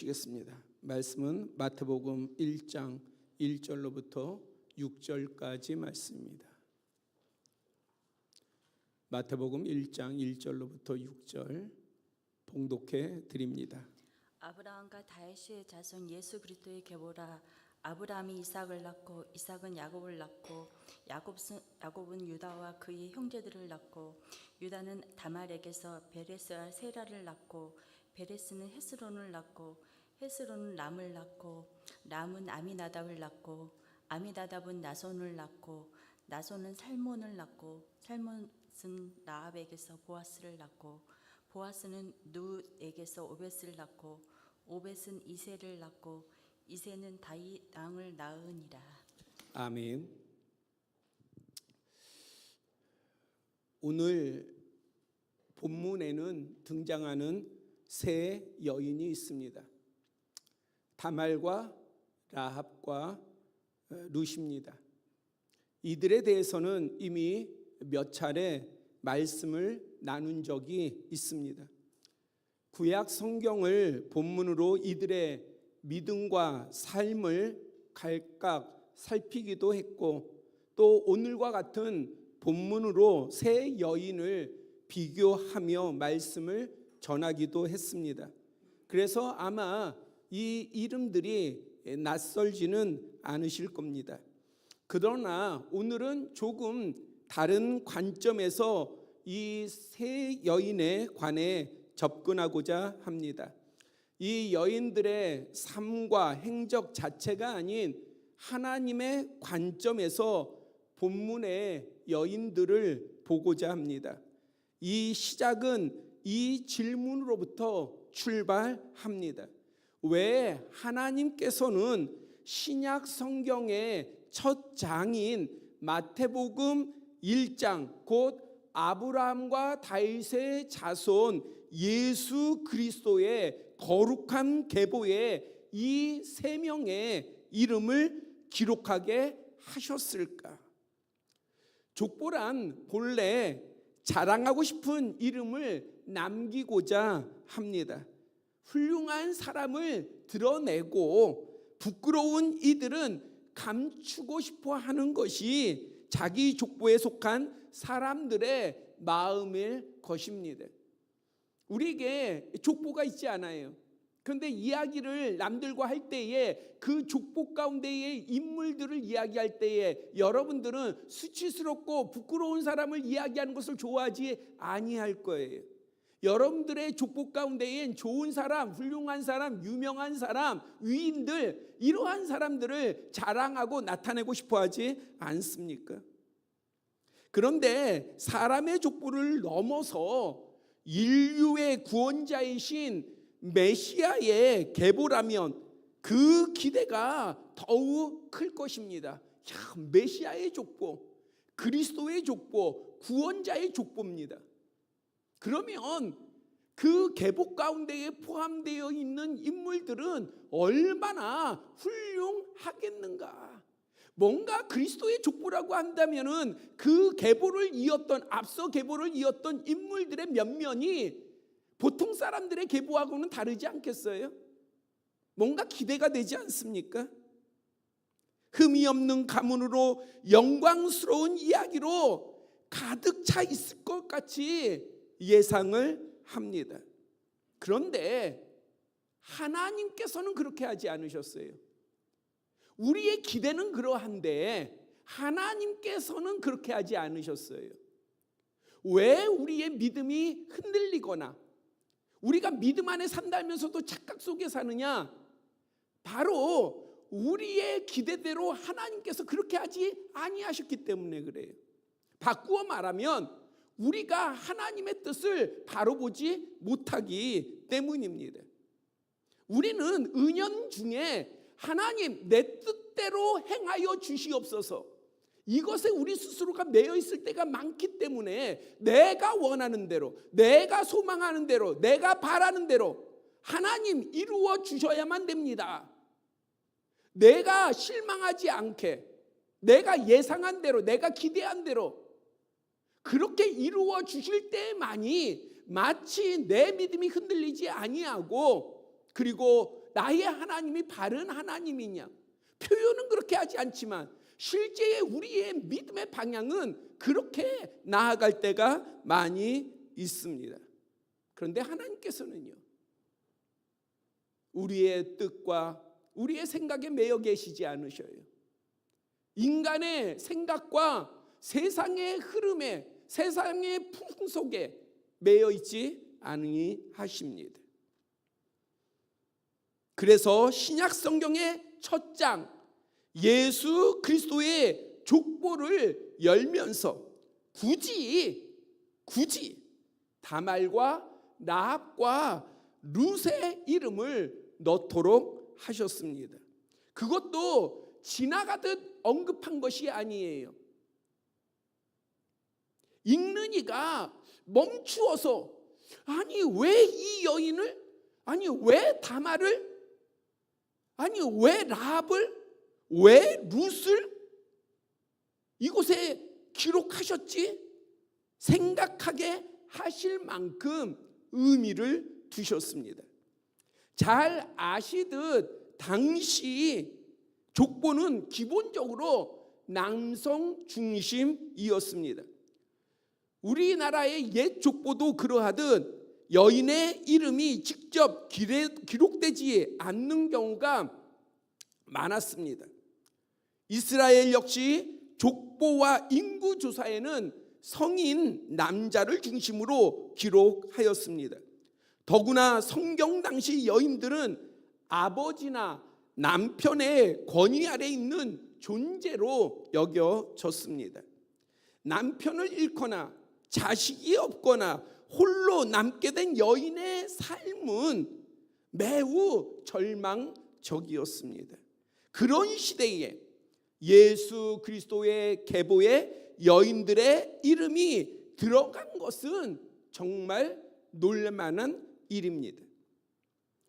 시겠습니다. 말씀은 마태복음 1장 1절로부터 6절까지 말씀입니다. 마태복음 1장 1절로부터 6절 봉독해 드립니다. 아브라함과 다윗의 자손 예수 그리스도의 계보라. 아브라함이 이삭을 낳고 이삭은 야곱을 낳고 야곱은 유다와 그의 형제들을 낳고 유다는 다말에게서 베레스와 세라를 낳고 베레스는 헤스론을 낳고 헤스론은 람을 낳고 람은 아미나답을 낳고 아미나답은 나손을 낳고 나손은 살몬을 낳고 살몬은 라합에게서 보아스를 낳고 보아스는 룻에게서 오벳을 낳고 오벳은 이새를 낳고 이새는 다윗 왕을 낳으니라. 아멘. 오늘 본문에는 등장하는 세 여인이 있습니다. 다말과 라합과 룻입니다. 이들에 대해서는 이미 몇 차례 말씀을 나눈 적이 있습니다. 구약 성경을 본문으로 이들의 믿음과 삶을 각각 살피기도 했고, 또 오늘과 같은 본문으로 세 여인을 비교하며 말씀을 전하기도 했습니다. 그래서 아마 이 이름들이 낯설지는 않으실 겁니다. 그러나 오늘은 조금 다른 관점에서 이 세 여인에 관해 접근하고자 합니다. 이 여인들의 삶과 행적 자체가 아닌 하나님의 관점에서 본문의 여인들을 보고자 합니다. 이 시작은 이 질문으로부터 출발합니다. 왜 하나님께서는 신약 성경의 첫 장인 마태복음 1장 곧 아브라함과 다윗의 자손 예수 그리스도의 거룩한 계보에 이 세 명의 이름을 기록하게 하셨을까? 족보란 본래 자랑하고 싶은 이름을 남기고자 합니다. 훌륭한 사람을 드러내고 부끄러운 이들은 감추고 싶어 하는 것이 자기 족보에 속한 사람들의 마음일 것입니다. 우리에게 족보가 있지 않아요. 그런데 이야기를 남들과 할 때에 그 족보 가운데의 인물들을 이야기할 때에 여러분들은 수치스럽고 부끄러운 사람을 이야기하는 것을 좋아하지 아니할 거예요. 여러분들의 족보 가운데엔 좋은 사람, 훌륭한 사람, 유명한 사람, 위인들, 이러한 사람들을 자랑하고 나타내고 싶어 하지 않습니까? 그런데 사람의 족보를 넘어서 인류의 구원자이신 메시아의 계보라면 그 기대가 더욱 클 것입니다. 메시아의 족보, 그리스도의 족보, 구원자의 족보입니다. 그러면 그 계보 가운데에 포함되어 있는 인물들은 얼마나 훌륭하겠는가? 뭔가 그리스도의 족보라고 한다면은 그 계보를 이었던 앞서 계보를 이었던 인물들의 면면이 보통 사람들의 계보하고는 다르지 않겠어요? 뭔가 기대가 되지 않습니까? 흠이 없는 가문으로 영광스러운 이야기로 가득 차 있을 것 같이 예상을 합니다. 그런데 하나님께서는 그렇게 하지 않으셨어요. 우리의 기대는 그러한데 하나님께서는 그렇게 하지 않으셨어요. 왜 우리의 믿음이 흔들리거나 우리가 믿음 안에 산다면서도 착각 속에 사느냐? 바로 우리의 기대대로 하나님께서 그렇게 하지 아니하셨기 때문에 그래요. 바꾸어 말하면 우리가 하나님의 뜻을 바로 보지 못하기 때문입니다. 우리는 은연중에 하나님 내 뜻대로 행하여 주시옵소서, 이것에 우리 스스로가 매여 있을 때가 많기 때문에 내가 원하는 대로, 내가 소망하는 대로, 내가 바라는 대로 하나님 이루어 주셔야만 됩니다. 내가 실망하지 않게, 내가 예상한 대로, 내가 기대한 대로 그렇게 이루어 주실 때만이 마치 내 믿음이 흔들리지 아니하고, 그리고 나의 하나님이 바른 하나님이냐? 표현은 그렇게 하지 않지만 실제의 우리의 믿음의 방향은 그렇게 나아갈 때가 많이 있습니다. 그런데 하나님께서는요, 우리의 뜻과 우리의 생각에 매여 계시지 않으셔요. 인간의 생각과 세상의 흐름에, 세상의 풍속에 매여 있지 아니하십니다. 그래서 신약 성경의 첫 장 예수 그리스도의 족보를 열면서 굳이 다말과 라합과 룻의 이름을 넣도록 하셨습니다. 그것도 지나가듯 언급한 것이 아니에요. 읽는 이가 멈추어서 아니 왜 이 여인을, 아니 왜 다말을, 아니 왜 라합을, 왜 룻을 이곳에 기록하셨지? 생각하게 하실 만큼 의미를 두셨습니다. 잘 아시듯 당시 족보는 기본적으로 남성 중심이었습니다. 우리나라의 옛 족보도 그러하듯 여인의 이름이 직접 기록되지 않는 경우가 많았습니다. 이스라엘 역시 족보와 인구 조사에는 성인 남자를 중심으로 기록하였습니다. 더구나 성경 당시 여인들은 아버지나 남편의 권위 아래 있는 존재로 여겨졌습니다. 남편을 잃거나 자식이 없거나 홀로 남게 된 여인의 삶은 매우 절망적이었습니다. 그런 시대에 예수 그리스도의 계보에 여인들의 이름이 들어간 것은 정말 놀랄만한 일입니다.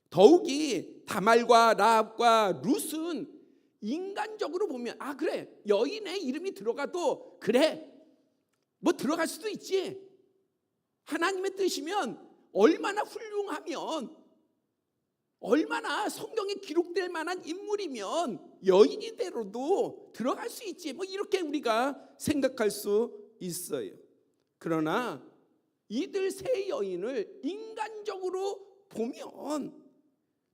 더욱이 다말과 라합과 룻은 인간적으로 보면 아 그래 여인의 이름이 들어가도 그래 뭐 들어갈 수도 있지. 하나님의 뜻이면 얼마나 훌륭하면 얼마나 성경에 기록될 만한 인물이면 여인이대로도 들어갈 수 있지. 뭐 이렇게 우리가 생각할 수 있어요. 그러나 이들 세 여인을 인간적으로 보면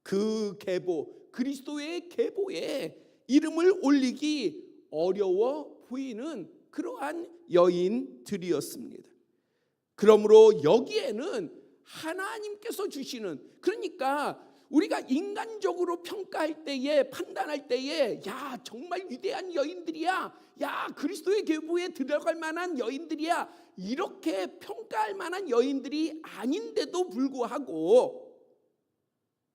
그 계보, 그리스도의 계보에 이름을 올리기 어려워 보이는 그러한 여인들이었습니다. 그러므로 여기에는 하나님께서 주시는, 그러니까 우리가 인간적으로 평가할 때에, 판단할 때에 야 정말 위대한 여인들이야, 야 그리스도의 계보에 들어갈 만한 여인들이야, 이렇게 평가할 만한 여인들이 아닌데도 불구하고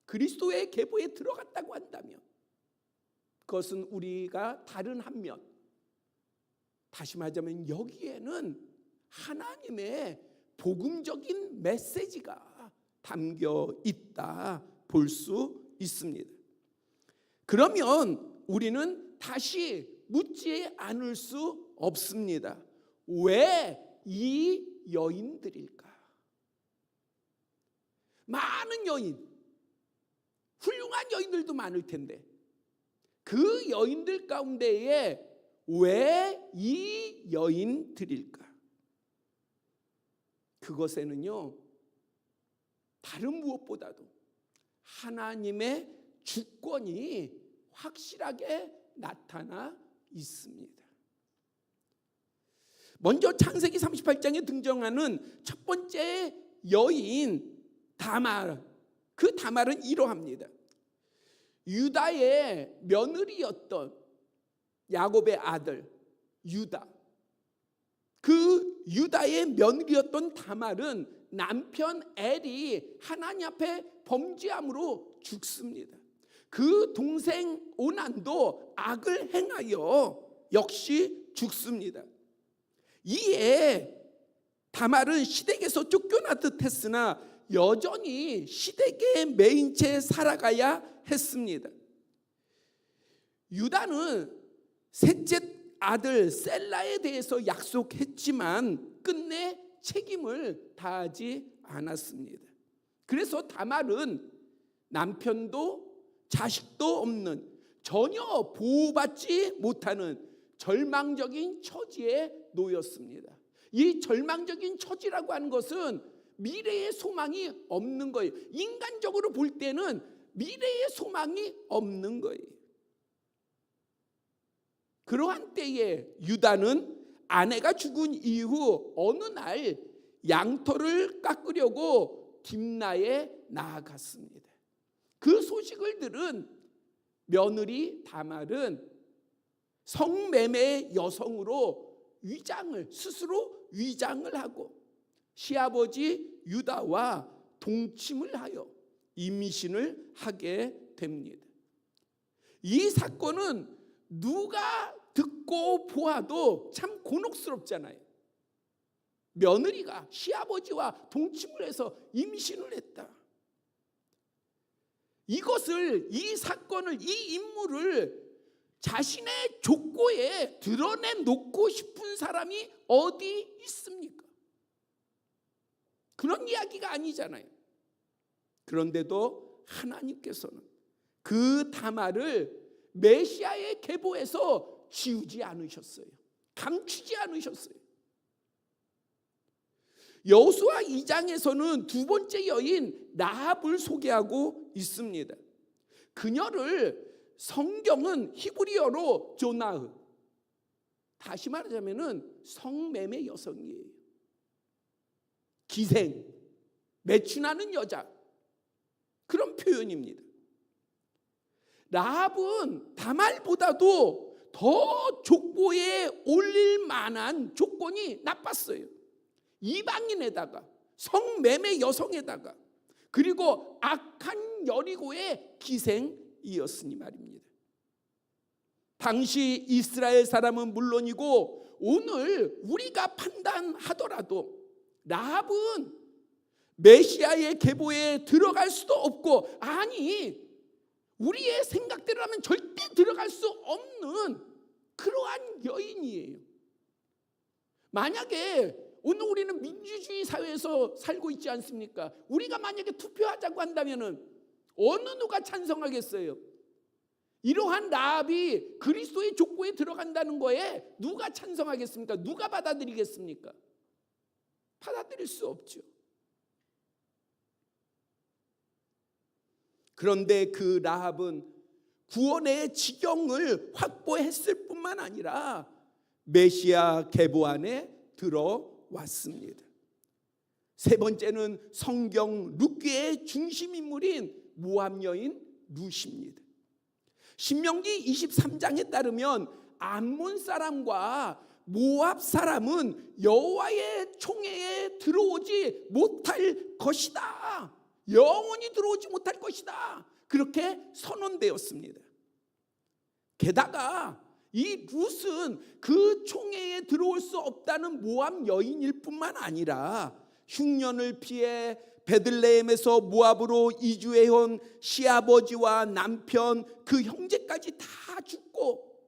그리스도의 계보에 들어갔다고 한다면 그것은 우리가 다른 한면, 다시 말하자면 여기에는 하나님의 복음적인 메시지가 담겨 있다 볼 수 있습니다. 그러면 우리는 다시 묻지 않을 수 없습니다. 왜 이 여인들일까? 많은 여인, 훌륭한 여인들도 많을 텐데 그 여인들 가운데에 왜 이 여인들일까? 그것에는요 다른 무엇보다도 하나님의 주권이 확실하게 나타나 있습니다. 먼저 창세기 38장에 등장하는 첫 번째 여인 다말, 그 다말은 이러합니다. 유다의 며느리였던 야곱의 아들 유다, 그 유다의 며느리였던 다말은 남편 엘이 하나님 앞에 범죄함으로 죽습니다. 그 동생 오난도 악을 행하여 역시 죽습니다. 이에 다말은 시댁에서 쫓겨나듯 했으나 여전히 시댁에 매인 채 살아가야 했습니다. 유다는 셋째 아들 셀라에 대해서 약속했지만 끝내 책임을 다하지 않았습니다. 그래서 다말은 남편도 자식도 없는, 전혀 보호받지 못하는 절망적인 처지에 놓였습니다. 이 절망적인 처지라고 하는 것은 미래의 소망이 없는 거예요. 인간적으로 볼 때는 미래의 소망이 없는 거예요. 그러한 때에 유다는 아내가 죽은 이후 어느 날 양털을 깎으려고 딥나에 나아갔습니다. 그 소식을 들은 며느리 다말은 성매매 여성으로 스스로 위장을 하고 시아버지 유다와 동침을 하여 임신을 하게 됩니다. 이 사건은 누가 듣고 보아도 참 곤혹스럽잖아요. 며느리가 시아버지와 동침을 해서 임신을 했다. 이 사건을, 이 인물을 자신의 족보에 드러내놓고 싶은 사람이 어디 있습니까? 그런 이야기가 아니잖아요. 그런데도 하나님께서는 그 다말을 메시아의 계보에서 지우지 않으셨어요. 감추지 않으셨어요. 여호수아 2장에서는 두 번째 여인 라합을 소개하고 있습니다. 그녀를 성경은 히브리어로 조나흐, 다시 말하자면은 성매매 여성이에요. 기생, 매춘하는 여자, 그런 표현입니다. 라합은 다말보다도 더 족보에 올릴 만한 조건이 나빴어요. 이방인에다가 성매매 여성에다가 그리고 악한 여리고의 기생이었으니 말입니다. 당시 이스라엘 사람은 물론이고 오늘 우리가 판단하더라도 라합은 메시아의 계보에 들어갈 수도 없고, 아니 우리의 생각대로라면 절대 들어갈 수 없는 그러한 여인이에요. 만약에 오늘 우리는 민주주의 사회에서 살고 있지 않습니까? 우리가 만약에 투표하자고 한다면은 어느 누가 찬성하겠어요? 이러한 라합이 그리스도의 족보에 들어간다는 거에 누가 찬성하겠습니까? 누가 받아들이겠습니까? 받아들일 수 없죠. 그런데 그 라합은 구원의 지경을 확보했을 뿐만 아니라 메시아 계보 안에 들어왔습니다. 세 번째는 성경 룻기의 중심 인물인 모압 여인 룻입니다. 신명기 23장에 따르면 암몬 사람과 모압 사람은 여호와의 총회에 들어오지 못할 것이다. 영원히 들어오지 못할 것이다. 그렇게 선언되었습니다. 게다가 이 룻은 그 총회에 들어올 수 없다는 모압 여인일 뿐만 아니라 흉년을 피해 베들레헴에서 모압으로 이주해온 시아버지와 남편, 그 형제까지 다 죽고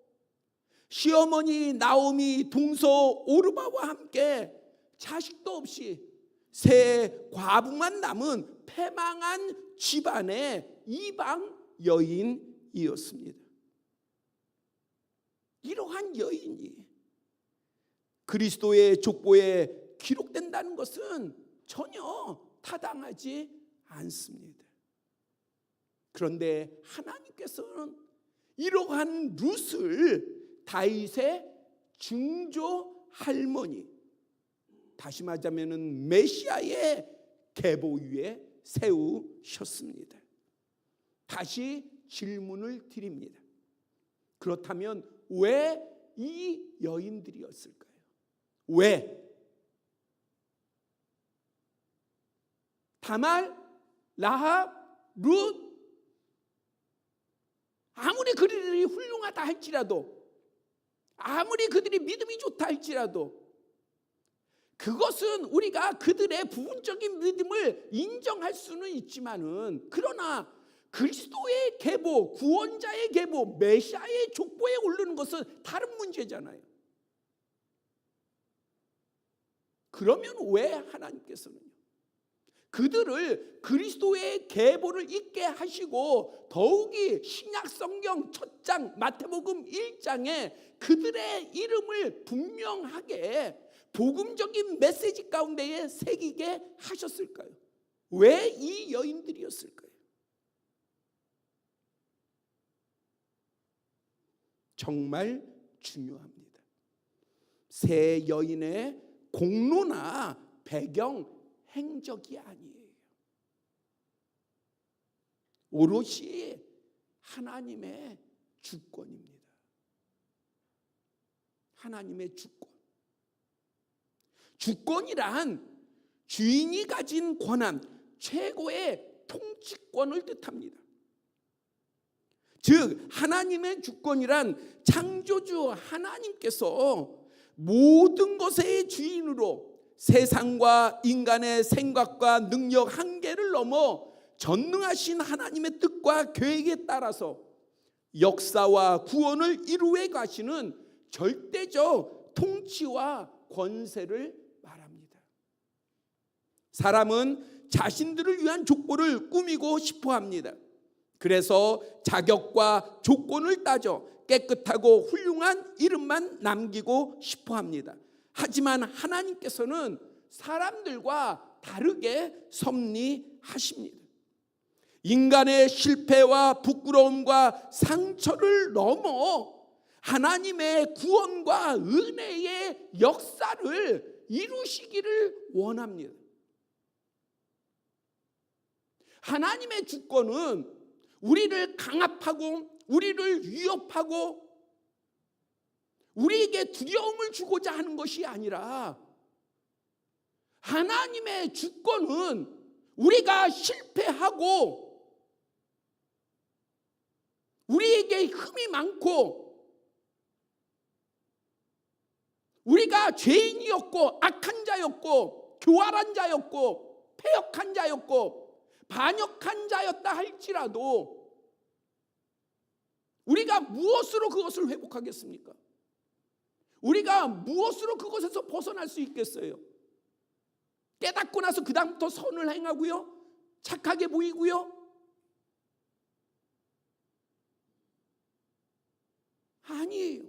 시어머니 나오미, 동서 오르바와 함께 자식도 없이 새 과부만 남은 패망한 집안의 이방 여인이었습니다. 이러한 여인이 그리스도의 족보에 기록된다는 것은 전혀 타당하지 않습니다. 그런데 하나님께서는 이러한 룻을 다윗의 증조 할머니, 다시 말하자면 메시아의 계보 위에 세우셨습니다. 다시 질문을 드립니다. 그렇다면 왜 이 여인들이었을까요? 왜? 다말, 라합, 룻, 아무리 그들이 훌륭하다 할지라도, 아무리 그들이 믿음이 좋다 할지라도, 그것은 우리가 그들의 부분적인 믿음을 인정할 수는 있지만은, 그러나 그리스도의 계보, 구원자의 계보, 메시아의 족보에 오르는 것은 다른 문제잖아요. 그러면 왜 하나님께서는 그들을 그리스도의 계보를 잇게 하시고 더욱이 신약 성경 첫 장 마태복음 1장에 그들의 이름을 분명하게 복음적인 메시지 가운데에 새기게 하셨을까요? 왜 이 여인들이었을까요? 정말 중요합니다. 세 여인의 공로나 배경, 행적이 아니에요. 오롯이 하나님의 주권입니다. 하나님의 주권. 주권이란 주인이 가진 권한, 최고의 통치권을 뜻합니다. 즉 하나님의 주권이란 창조주 하나님께서 모든 것의 주인으로 세상과 인간의 생각과 능력 한계를 넘어 전능하신 하나님의 뜻과 계획에 따라서 역사와 구원을 이루어 가시는 절대적 통치와 권세를 말합니다. 사람은 자신들을 위한 족보를 꾸미고 싶어 합니다. 그래서 자격과 조건을 따져 깨끗하고 훌륭한 이름만 남기고 싶어 합니다. 하지만 하나님께서는 사람들과 다르게 섭리하십니다. 인간의 실패와 부끄러움과 상처를 넘어 하나님의 구원과 은혜의 역사를 이루시기를 원합니다. 하나님의 주권은 우리를 강압하고 우리를 위협하고 우리에게 두려움을 주고자 하는 것이 아니라 하나님의 주권은 우리가 실패하고 우리에게 흠이 많고 우리가 죄인이었고 악한 자였고 교활한 자였고 패역한 자였고 반역한 자였다 할지라도 우리가 무엇으로 그것을 회복하겠습니까? 우리가 무엇으로 그것에서 벗어날 수 있겠어요? 깨닫고 나서 그 다음부터 선을 행하고요, 착하게 보이고요, 아니에요.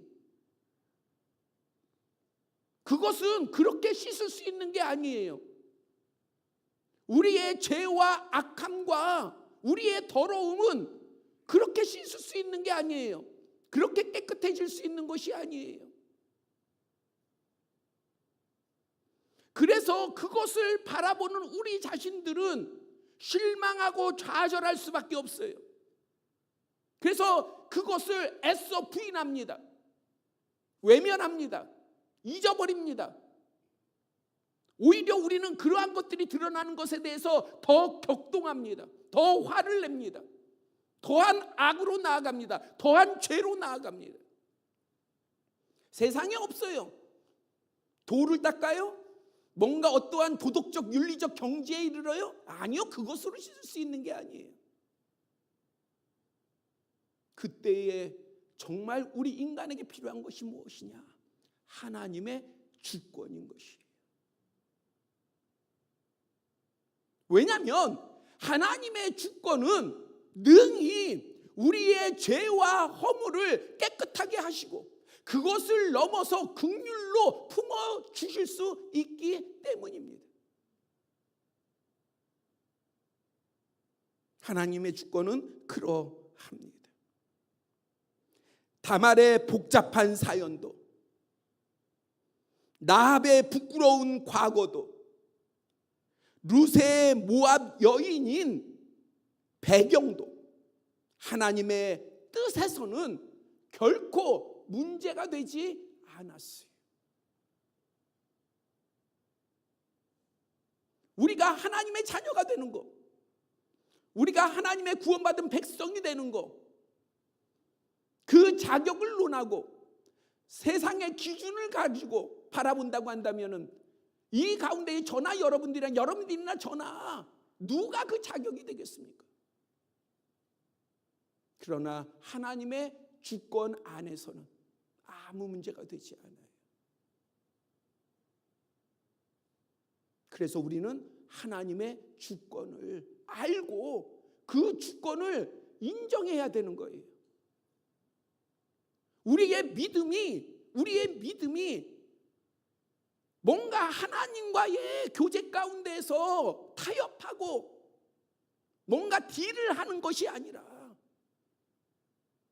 그것은 그렇게 씻을 수 있는 게 아니에요. 우리의 죄와 악함과 우리의 더러움은 그렇게 씻을 수 있는 게 아니에요. 그렇게 깨끗해질 수 있는 것이 아니에요. 그래서 그것을 바라보는 우리 자신들은 실망하고 좌절할 수밖에 없어요. 그래서 그것을 애써 부인합니다. 외면합니다. 잊어버립니다. 오히려 우리는 그러한 것들이 드러나는 것에 대해서 더 격동합니다. 더 화를 냅니다. 더한 악으로 나아갑니다. 더한 죄로 나아갑니다. 세상에 없어요. 도를 닦아요? 뭔가 어떠한 도덕적 윤리적 경지에 이르러요? 아니요. 그것으로 씻을 수 있는 게 아니에요. 그때에 정말 우리 인간에게 필요한 것이 무엇이냐? 하나님의 주권인 것이에요. 왜냐하면 하나님의 주권은 능히 우리의 죄와 허물을 깨끗하게 하시고 그것을 넘어서 긍휼로 품어주실 수 있기 때문입니다. 하나님의 주권은 그러합니다. 다말의 복잡한 사연도, 라합의 부끄러운 과거도, 루세의 모압 여인인 배경도 하나님의 뜻에서는 결코 문제가 되지 않았어요. 우리가 하나님의 자녀가 되는 거, 우리가 하나님의 구원받은 백성이 되는 거, 그 자격을 논하고 세상의 기준을 가지고 바라본다고 한다면은 이 가운데 저나 여러분들이나 저나 누가 그 자격이 되겠습니까? 그러나 하나님의 주권 안에서는 아무 문제가 되지 않아요. 그래서 우리는 하나님의 주권을 알고 그 주권을 인정해야 되는 거예요. 우리의 믿음이 뭔가 하나님과의 교제 가운데서 타협하고 뭔가 딜을 하는 것이 아니라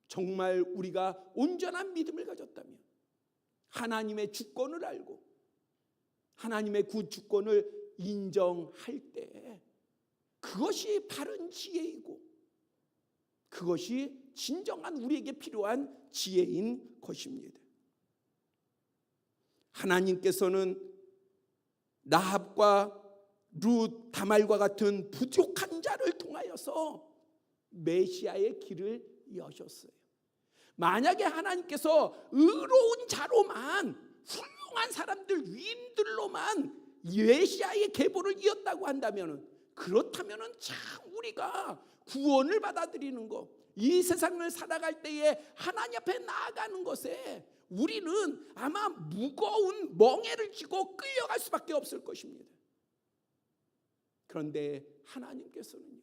정말 우리가 온전한 믿음을 가졌다면 하나님의 주권을 알고 하나님의 그 주권을 인정할 때 그것이 바른 지혜이고 그것이 진정한 우리에게 필요한 지혜인 것입니다. 하나님께서는 라합과 룻, 다말과 같은 부족한 자를 통하여서 메시아의 길을 여셨어요. 만약에 하나님께서 의로운 자로만 훌륭한 사람들, 위인들로만 메시아의 계보를 이었다고 한다면 그렇다면 참 우리가 구원을 받아들이는 것, 이 세상을 살아갈 때에 하나님 앞에 나아가는 것에 우리는 아마 무거운 멍에를 쥐고 끌려갈 수밖에 없을 것입니다. 그런데 하나님께서는요,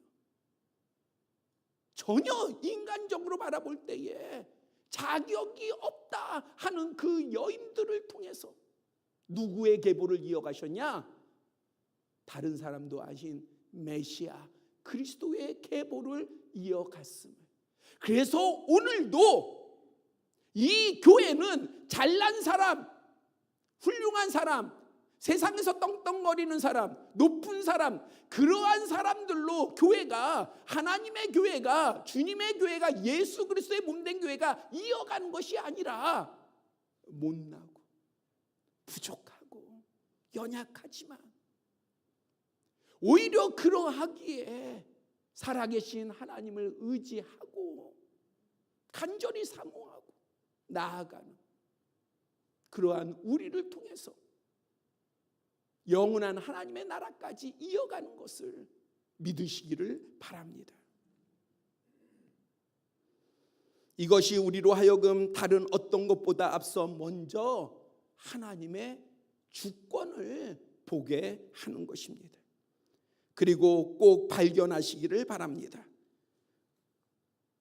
전혀 인간적으로 바라볼 때에 자격이 없다 하는 그 여인들을 통해서 누구의 계보를 이어가셨냐? 다른 사람도 아신 메시아 그리스도의 계보를 이어갔음을. 그래서 오늘도 이 교회는 잘난 사람, 훌륭한 사람, 세상에서 떵떵거리는 사람, 높은 사람, 그러한 사람들로 교회가, 하나님의 교회가, 주님의 교회가, 예수 그리스도의 몸된 교회가 이어가는 것이 아니라 못나고 부족하고 연약하지만 오히려 그러하기에 살아계신 하나님을 의지하고 간절히 사모하고 나아가는 그러한 우리를 통해서 영원한 하나님의 나라까지 이어가는 것을 믿으시기를 바랍니다. 이것이 우리로 하여금 다른 어떤 것보다 앞서 먼저 하나님의 주권을 보게 하는 것입니다. 그리고 꼭 발견하시기를 바랍니다.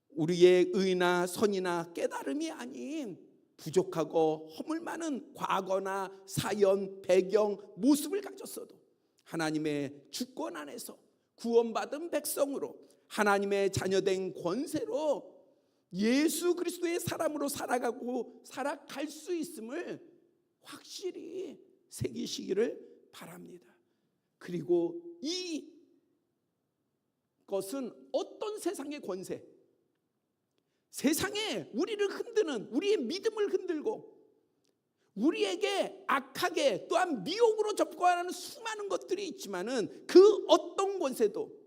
우리의 의나 선이나 깨달음이 아닌 부족하고 허물 많은 과거나 사연, 배경, 모습을 가졌어도 하나님의 주권 안에서 구원받은 백성으로 하나님의 자녀된 권세로 예수 그리스도의 사람으로 살아갈 수 있음을 확실히 새기시기를 바랍니다. 그리고 이것은 어떤 세상의 권세, 세상에 우리를 흔드는, 우리의 믿음을 흔들고 우리에게 악하게 또한 미혹으로 접근하는 수많은 것들이 있지만은 그 어떤 권세도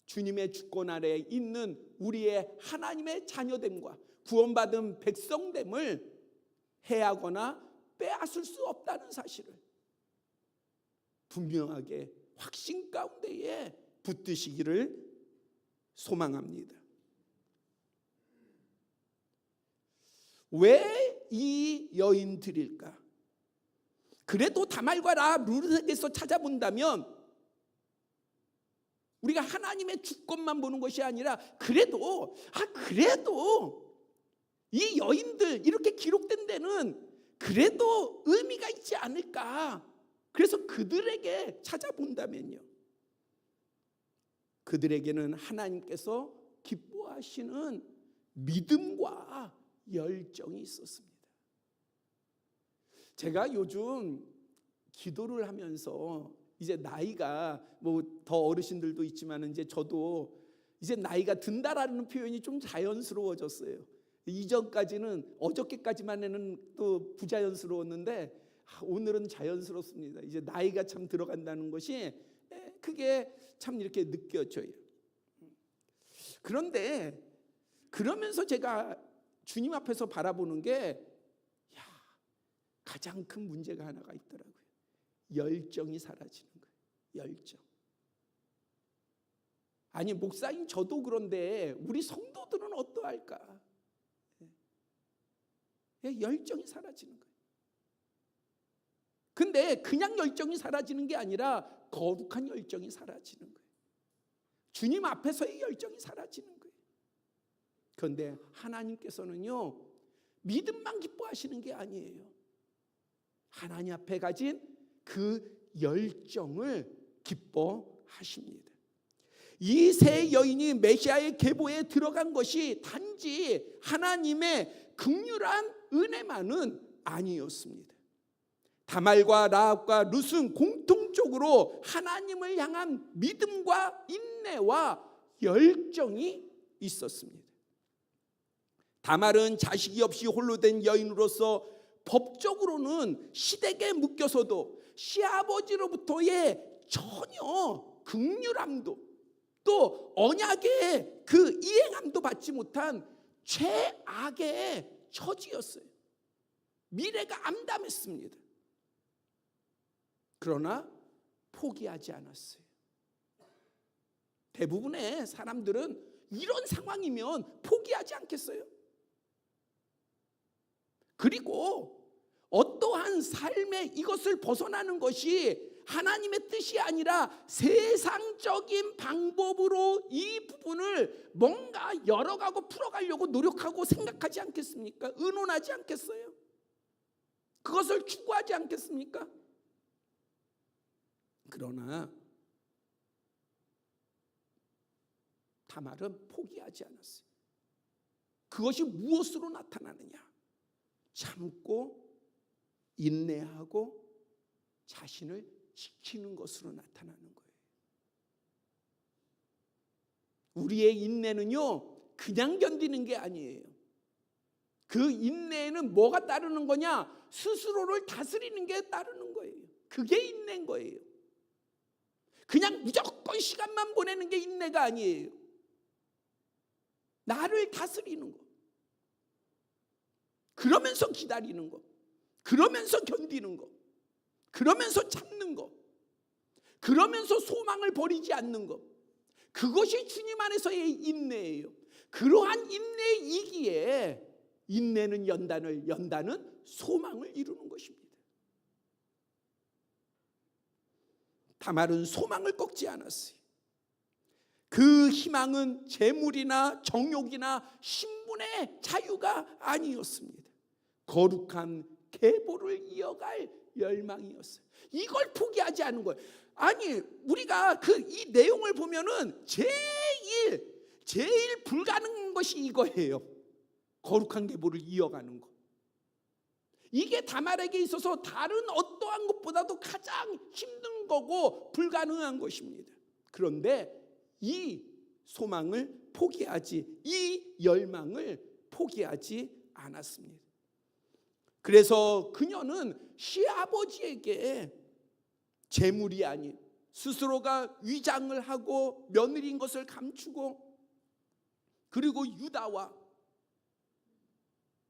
주님의 주권 아래에 있는 우리의 하나님의 자녀됨과 구원받은 백성됨을 해하거나 빼앗을 수 없다는 사실을 분명하게 확신 가운데에 붙드시기를 소망합니다. 왜 이 여인들일까? 그래도 다말과 라합, 룻에게서 찾아본다면 우리가 하나님의 주권만 보는 것이 아니라 그래도 이 여인들 이렇게 기록된 데는 그래도 의미가 있지 않을까? 그래서 그들에게 찾아본다면요, 그들에게는 하나님께서 기뻐하시는 믿음과 열정이 있었습니다. 제가 요즘 기도를 하면서 이제 나이가 뭐 더 어르신들도 있지만 이제 저도 이제 나이가 든다라는 표현이 좀 자연스러워졌어요. 이전까지는 어저께까지만 해는 또 부자연스러웠는데 오늘은 자연스럽습니다. 이제 나이가 참 들어간다는 것이 그게 참 이렇게 느껴져요. 그런데 그러면서 제가 주님 앞에서 바라보는 게 가장 큰 문제가 하나가 있더라고요. 열정이 사라지는 거예요. 열정. 아니 목사님 저도 그런데 우리 성도들은 어떠할까? 열정이 사라지는 거예요. 근데 그냥 열정이 사라지는 게 아니라 거룩한 열정이 사라지는 거예요. 주님 앞에서의 열정이 사라지는 거예요. 그런데 하나님께서는요, 믿음만 기뻐하시는 게 아니에요. 하나님 앞에 가진 그 열정을 기뻐하십니다. 이 세 여인이 메시아의 계보에 들어간 것이 단지 하나님의 긍휼한 은혜만은 아니었습니다. 다말과 라합과 룻은 공통적으로 하나님을 향한 믿음과 인내와 열정이 있었습니다. 다말은 자식이 없이 홀로 된 여인으로서 법적으로는 시댁에 묶여서도 시아버지로부터의 전혀 긍휼함도 또 언약의 그 이행함도 받지 못한 최악의 처지였어요. 미래가 암담했습니다. 그러나 포기하지 않았어요. 대부분의 사람들은 이런 상황이면 포기하지 않겠어요? 그리고 어떠한 삶의 이것을 벗어나는 것이 하나님의 뜻이 아니라 세상적인 방법으로 이 부분을 뭔가 열어가고 풀어가려고 노력하고 생각하지 않겠습니까? 의논하지 않겠어요? 그것을 추구하지 않겠습니까? 그러나 다말은 포기하지 않았어요. 그것이 무엇으로 나타나느냐? 참고 인내하고 자신을 지키는 것으로 나타나는 거예요. 우리의 인내는요, 그냥 견디는 게 아니에요. 그 인내에는 뭐가 따르는 거냐? 스스로를 다스리는 게 따르는 거예요. 그게 인내인 거예요. 그냥 무조건 시간만 보내는 게 인내가 아니에요. 나를 다스리는 거. 그러면서 기다리는 거. 그러면서 견디는 거. 그러면서 참는 거. 그러면서 소망을 버리지 않는 거. 그것이 주님 안에서의 인내예요. 그러한 인내이기에 인내는 연단을, 연단은 소망을 이루는 것입니다. 다말은 소망을 꺾지 않았어요. 그 희망은 재물이나 정욕이나 신분의 자유가 아니었습니다. 거룩한 계보를 이어갈 열망이었어요. 이걸 포기하지 않은 거예요. 아니, 우리가 이 내용을 보면은 제일 불가능한 것이 이거예요. 거룩한 계보를 이어가는 거. 이게 다말에게 있어서 다른 어떠한 것보다도 가장 힘든 거고 불가능한 것입니다. 그런데 이 소망을 포기하지, 이 열망을 포기하지 않았습니다. 그래서 그녀는 시아버지에게 재물이 아닌 스스로가 위장을 하고 며느리인 것을 감추고, 그리고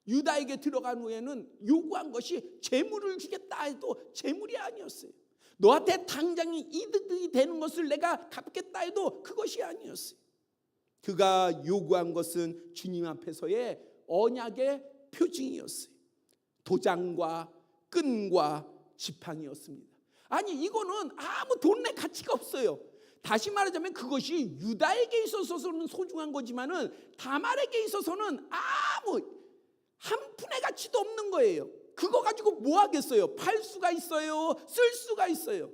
유다에게 들어간 후에는 요구한 것이 재물을 주겠다 해도 재물이 아니었어요. 너한테 당장이 이득이 되는 것을 내가 갚겠다 해도 그것이 아니었어요. 그가 요구한 것은 주님 앞에서의 언약의 표징이었어요. 도장과 끈과 지팡이였습니다. 아니, 이거는 아무 돈의 가치가 없어요. 다시 말하자면 그것이 유다에게 있어서는 소중한 거지만은 다말에게 있어서는 아무 한 푼의 가치도 없는 거예요. 그거 가지고 뭐 하겠어요? 팔 수가 있어요? 쓸 수가 있어요?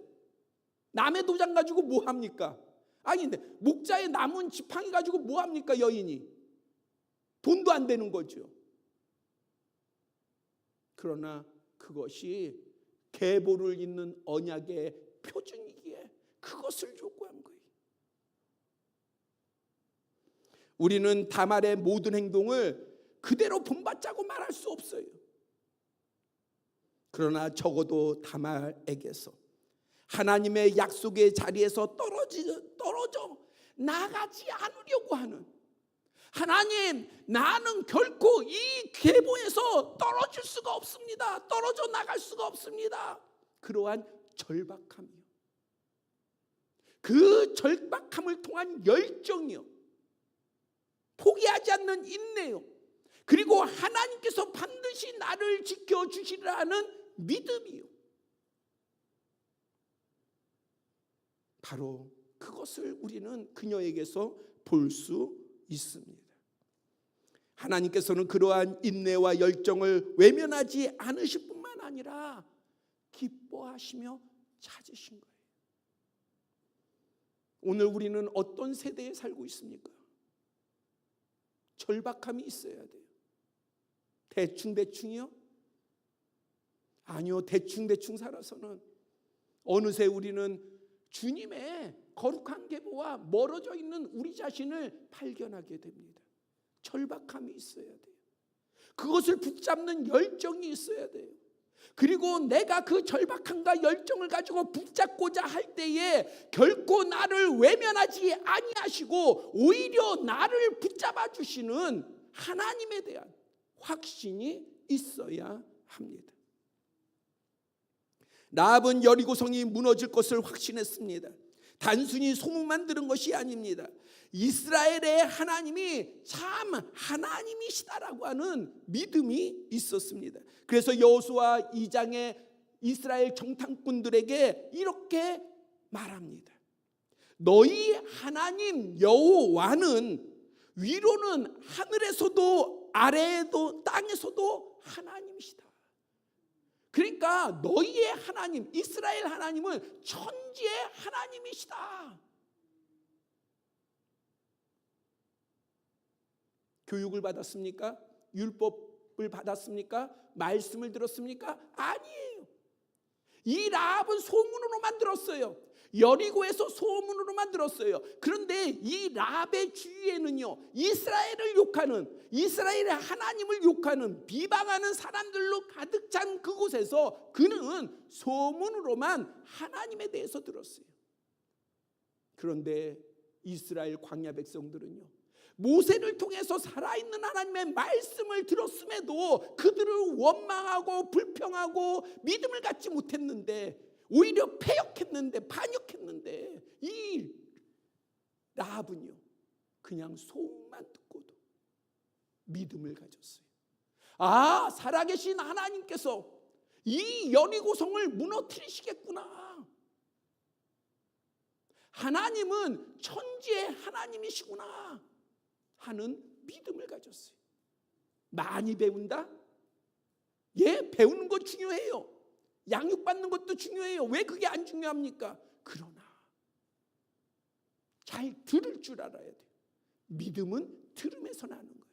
남의 도장 가지고 뭐 합니까? 아니, 근데 목자의 남은 지팡이 가지고 뭐 합니까, 여인이? 돈도 안 되는 거죠. 그러나 그것이 계보를 잇는 언약의 표준이기에 그것을 요구한 거예요. 우리는 다말의 모든 행동을 그대로 본받자고 말할 수 없어요. 그러나 적어도 다말에게서 하나님의 약속의 자리에서 떨어져 나가지 않으려고 하는, 하나님, 나는 결코 이 계보에서 떨어질 수가 없습니다. 떨어져 나갈 수가 없습니다. 그러한 절박함이요. 그 절박함을 통한 열정이요. 포기하지 않는 인내요. 그리고 하나님께서 반드시 나를 지켜주시리라는 믿음이요. 바로 그것을 우리는 그녀에게서 볼 수 있습니다. 하나님께서는 그러한 인내와 열정을 외면하지 않으실 뿐만 아니라 기뻐하시며 찾으신 거예요. 오늘 우리는 어떤 세대에 살고 있습니까? 절박함이 있어야 돼요. 대충이요? 아니요. 대충 살아서는 어느새 우리는 주님의 거룩한 계보와 멀어져 있는 우리 자신을 발견하게 됩니다. 절박함이 있어야 돼요. 그것을 붙잡는 열정이 있어야 돼요. 그리고 내가 그 절박함과 열정을 가지고 붙잡고자 할 때에 결코 나를 외면하지 아니하시고 오히려 나를 붙잡아 주시는 하나님에 대한 확신이 있어야 합니다. 라합은 여리고성이 무너질 것을 확신했습니다. 단순히 소문만 들은 것이 아닙니다. 이스라엘의 하나님이 참 하나님이시다라고 하는 믿음이 있었습니다. 그래서 여호수아 2장에 이스라엘 정탐꾼들에게 이렇게 말합니다. 너희 하나님 여호와는 위로는 하늘에서도 아래에도 땅에서도 하나님이시다. 그러니까 너희의 하나님, 이스라엘 하나님은 천지의 하나님이시다. 교육을 받았습니까? 율법을 받았습니까? 말씀을 들었습니까? 아니에요. 이 라합은 소문으로만 들었어요. 여리고에서 소문으로만 들었어요. 그런데 이 라합의 주위에는요, 이스라엘을 욕하는, 이스라엘의 하나님을 욕하는, 비방하는 사람들로 가득 찬 그곳에서 그는 소문으로만 하나님에 대해서 들었어요. 그런데 이스라엘 광야 백성들은요, 모세를 통해서 살아있는 하나님의 말씀을 들었음에도 그들을 원망하고 불평하고 믿음을 갖지 못했는데, 오히려 패역했는데, 반역했는데, 이 라합은요 그냥 소문만 듣고도 믿음을 가졌어요. 아, 살아계신 하나님께서 이 여리고성을 무너뜨리시겠구나. 하나님은 천지의 하나님이시구나 하는 믿음을 가졌어요. 많이 배운다? 예, 배우는 거 중요해요. 양육받는 것도 중요해요. 왜 그게 안 중요합니까? 그러나 잘 들을 줄 알아야 돼요. 믿음은 들음에서 나는 거예요.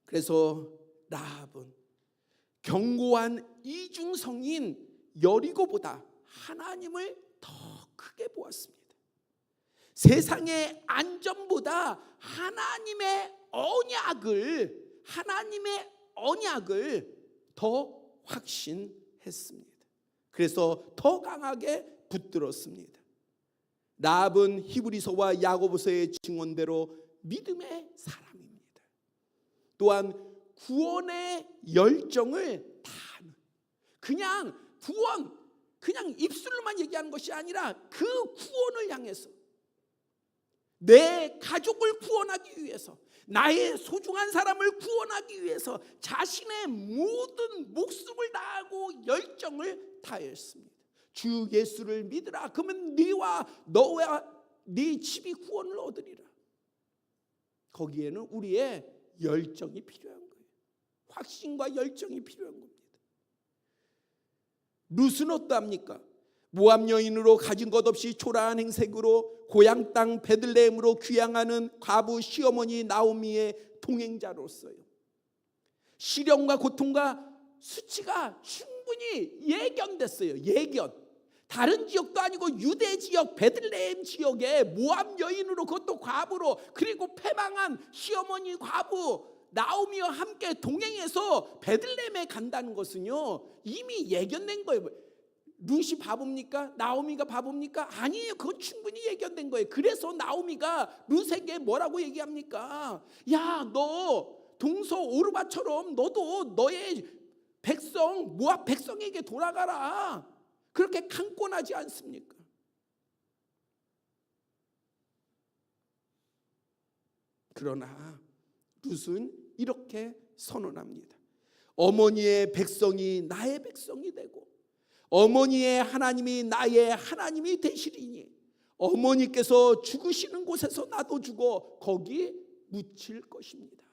그래서 라합은 견고한 이중성인 여리고보다 하나님을 더 크게 보았습니다. 세상의 안전보다 하나님의 언약을 더 확신했습니다. 그래서 더 강하게 붙들었습니다. 라합은 히브리서와 야고보서의 증언대로 믿음의 사람입니다. 또한 구원의 열정을 다하는, 그냥 구원, 그냥 입술로만 얘기하는 것이 아니라 그 구원을 향해서 내 가족을 구원하기 위해서, 나의 소중한 사람을 구원하기 위해서 자신의 모든 목숨을 다하고 열정을 다했습니다. 주 예수를 믿으라. 그러면 네와 너와 네 집이 구원을 얻으리라. 거기에는 우리의 열정이 필요한 거예요. 확신과 열정이 필요한 겁니다. 룻은 어떠합니까? 모압 여인으로 가진 것 없이 초라한 행색으로 고향 땅 베들레헴으로 귀향하는 과부 시어머니 나오미의 동행자로서요, 시련과 고통과 수치가 충분히 예견됐어요. 예견. 다른 지역도 아니고 유대 지역 베들레헴 지역에 모압 여인으로, 그것도 과부로, 그리고 패망한 시어머니 과부 나오미와 함께 동행해서 베들레헴에 간다는 것은요 이미 예견된 거예요. 룻이 바보입니까? 나오미가 바보입니까? 아니에요. 그건 충분히 예견된 거예요. 그래서 나오미가 룻에게 뭐라고 얘기합니까? 야, 너 동서 오르바처럼 너도 너의 백성, 모압 백성에게 돌아가라. 그렇게 강권하지 않습니까? 그러나 룻은 이렇게 선언합니다. 어머니의 백성이 나의 백성이 되고 어머니의 하나님이 나의 하나님이 되시리니 어머니께서 죽으시는 곳에서 나도 죽어 거기 묻힐 것입니다.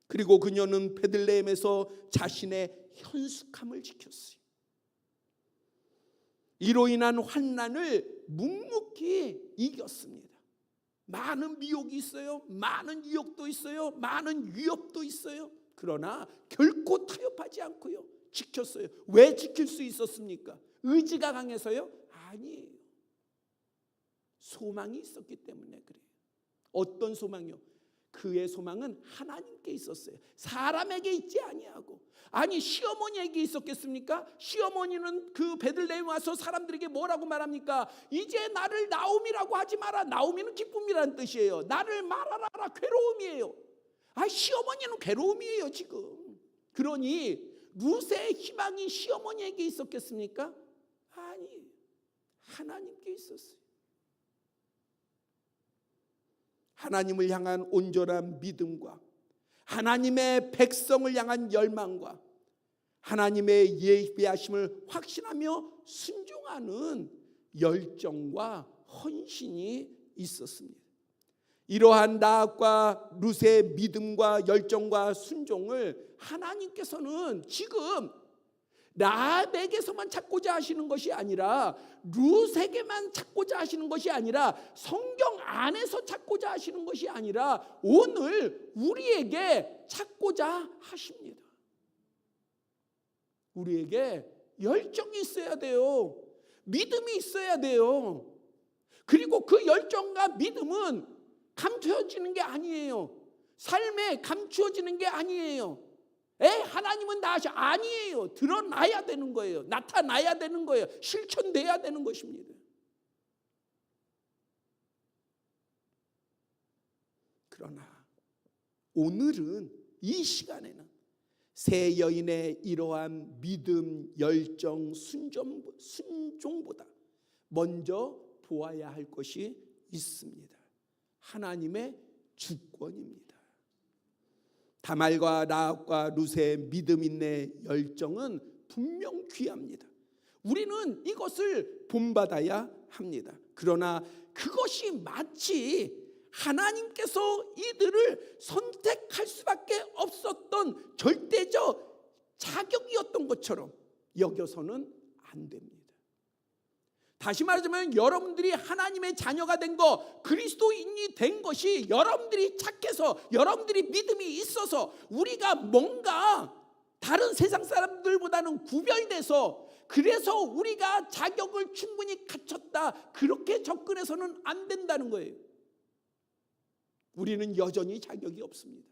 그리고 그녀는 베들레헴에서 자신의 현숙함을 지켰어요. 이로 인한 환난을 묵묵히 이겼습니다. 많은 미혹이 있어요. 많은 유혹도 있어요. 많은 위협도 있어요. 그러나 결코 타협하지 않고요. 지켰어요. 왜 지킬 수 있었습니까? 의지가 강해서요? 아니에요. 소망이 있었기 때문에 그래요. 어떤 소망이요? 그의 소망은 하나님께 있었어요. 사람에게 있지 아니하고. 아니 시어머니에게 있었겠습니까? 시어머니는 그 베들레헴 와서 사람들에게 뭐라고 말합니까? 이제 나를 나오미라고 하지 마라. 나오미는 기쁨이라는 뜻이에요. 나를 말하라 괴로움이에요. 아 시어머니는 괴로움이에요 지금. 그러니 룻의 희망이 시어머니에게 있었겠습니까? 아니 하나님께 있었어요. 하나님을 향한 온전한 믿음과 하나님의 백성을 향한 열망과 하나님의 예비하심을 확신하며 순종하는 열정과 헌신이 있었습니다. 이러한 라합과 룻의 믿음과 열정과 순종을 하나님께서는 지금 라합에게서만 찾고자 하시는 것이 아니라 룻에게만 찾고자 하시는 것이 아니라 성경 안에서 찾고자 하시는 것이 아니라 오늘 우리에게 찾고자 하십니다. 우리에게 열정이 있어야 돼요. 믿음이 있어야 돼요. 그리고 그 열정과 믿음은 감춰지는 게 아니에요. 삶에 감추어지는 게 아니에요. 하나님은 나하셔. 아니에요. 드러나야 되는 거예요. 나타나야 되는 거예요. 실천돼야 되는 것입니다. 그러나 오늘은 이 시간에는 새 여인의 이러한 믿음, 열정, 순종보다 먼저 보아야 할 것이 있습니다. 하나님의 주권입니다. 다말과 라합과 룻의 믿음 인내 열정은 분명 귀합니다. 우리는 이것을 본받아야 합니다. 그러나 그것이 마치 하나님께서 이들을 선택할 수밖에 없었던 절대적 자격이었던 것처럼 여겨서는 안 됩니다. 다시 말하자면 여러분들이 하나님의 자녀가 된 것, 그리스도인이 된 것이 여러분들이 착해서, 여러분들이 믿음이 있어서 우리가 뭔가 다른 세상 사람들보다는 구별돼서 그래서 우리가 자격을 충분히 갖췄다, 그렇게 접근해서는 안 된다는 거예요. 우리는 여전히 자격이 없습니다.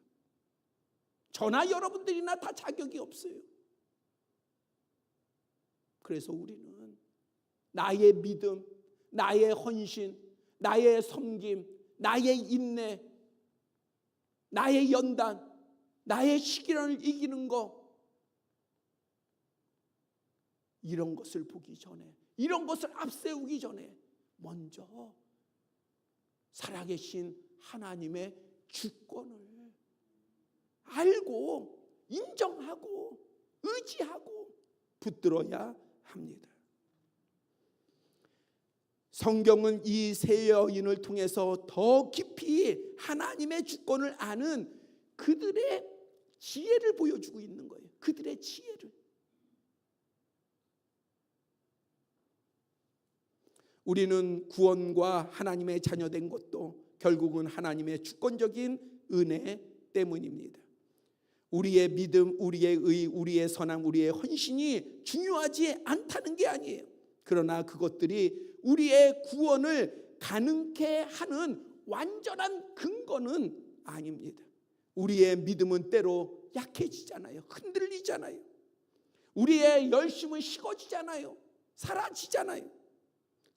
저나 여러분들이나 다 자격이 없어요. 그래서 우리는 나의 믿음, 나의 헌신, 나의 섬김, 나의 인내, 나의 연단, 나의 시기를 이기는 것, 이런 것을 보기 전에, 이런 것을 앞세우기 전에 먼저 살아계신 하나님의 주권을 알고 인정하고 의지하고 붙들어야 합니다. 성경은 이 세 여인을 통해서 더 깊이 하나님의 주권을 아는 그들의 지혜를 보여주고 있는 거예요. 그들의 지혜를. 우리는 구원과 하나님의 자녀된 것도 결국은 하나님의 주권적인 은혜 때문입니다. 우리의 믿음, 우리의 의, 우리의 선함, 우리의 헌신이 중요하지 않다는 게 아니에요. 그러나 그것들이 우리의 구원을 가능케 하는 완전한 근거는 아닙니다. 우리의 믿음은 때로 약해지잖아요. 흔들리잖아요. 우리의 열심은 식어지잖아요. 사라지잖아요.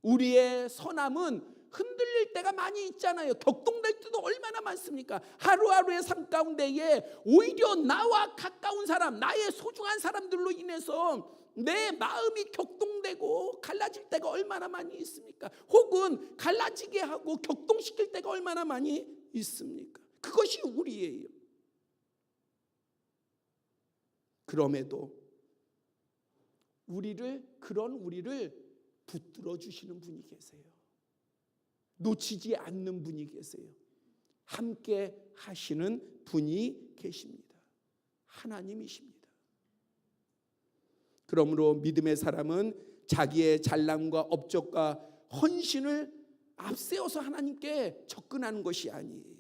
우리의 선함은 흔들릴 때가 많이 있잖아요. 격동될 때도 얼마나 많습니까? 하루하루의 삶 가운데에 오히려 나와 가까운 사람, 나의 소중한 사람들로 인해서 내 마음이 격동되고 갈라질 때가 얼마나 많이 있습니까? 혹은 갈라지게 하고 격동시킬 때가 얼마나 많이 있습니까? 그것이 우리예요. 그럼에도 우리를 붙들어 주시는 분이 계세요. 놓치지 않는 분이 계세요. 함께 하시는 분이 계십니다. 하나님이십니다. 그러므로 믿음의 사람은 자기의 잘남과 업적과 헌신을 앞세워서 하나님께 접근하는 것이 아니에요.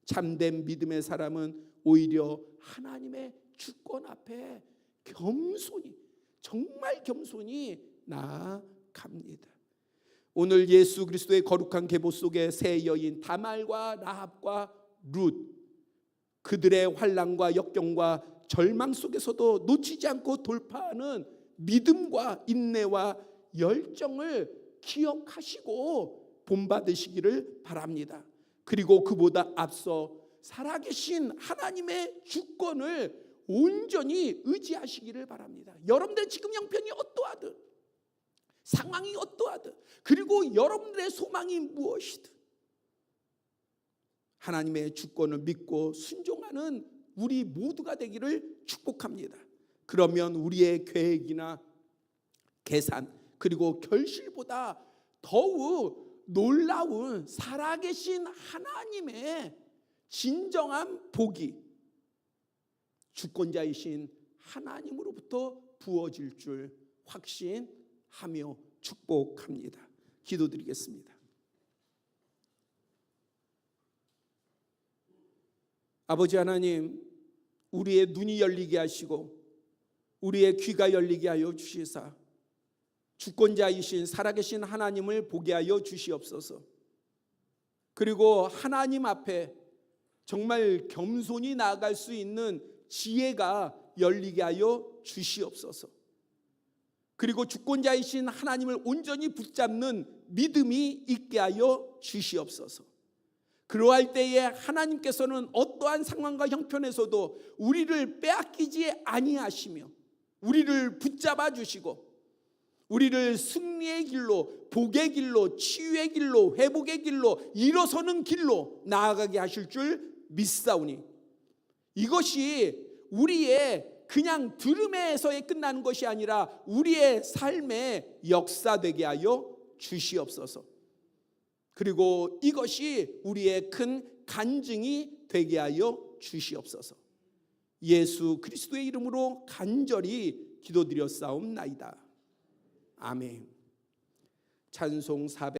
참된 믿음의 사람은 오히려 하나님의 주권 앞에 겸손히, 정말 겸손히 나아갑니다. 오늘 예수 그리스도의 거룩한 계보 속에 세 여인 다말과 라합과 룻, 그들의 환난과 역경과 절망 속에서도 놓치지 않고 돌파하는 믿음과 인내와 열정을 기억하시고 본받으시기를 바랍니다. 그리고 그보다 앞서 살아계신 하나님의 주권을 온전히 의지하시기를 바랍니다. 여러분들의 지금 형편이 어떠하든, 상황이 어떠하든, 그리고 여러분들의 소망이 무엇이든 하나님의 주권을 믿고 순종하는 우리 모두가 되기를 축복합니다. 그러면 우리의 계획이나 계산 그리고 결실보다 더욱 놀라운 살아계신 하나님의 진정한 복이 주권자이신 하나님으로부터 부어질 줄 확신하며 축복합니다. 기도드리겠습니다. 아버지 하나님, 우리의 눈이 열리게 하시고 우리의 귀가 열리게 하여 주시사 주권자이신 살아계신 하나님을 보게 하여 주시옵소서. 그리고 하나님 앞에 정말 겸손히 나아갈 수 있는 지혜가 열리게 하여 주시옵소서. 그리고 주권자이신 하나님을 온전히 붙잡는 믿음이 있게 하여 주시옵소서. 그러할 때에 하나님께서는 어떠한 상황과 형편에서도 우리를 빼앗기지 아니하시며 우리를 붙잡아 주시고 우리를 승리의 길로, 복의 길로, 치유의 길로, 회복의 길로, 일어서는 길로 나아가게 하실 줄 믿사오니 이것이 우리의 그냥 들음에서의 끝나는 것이 아니라 우리의 삶의 역사되게 하여 주시옵소서. 그리고 이것이 우리의 큰 간증이 되게 하여 주시옵소서. 예수 그리스도의 이름으로 간절히 기도드렸사옵나이다. 아멘. 찬송 400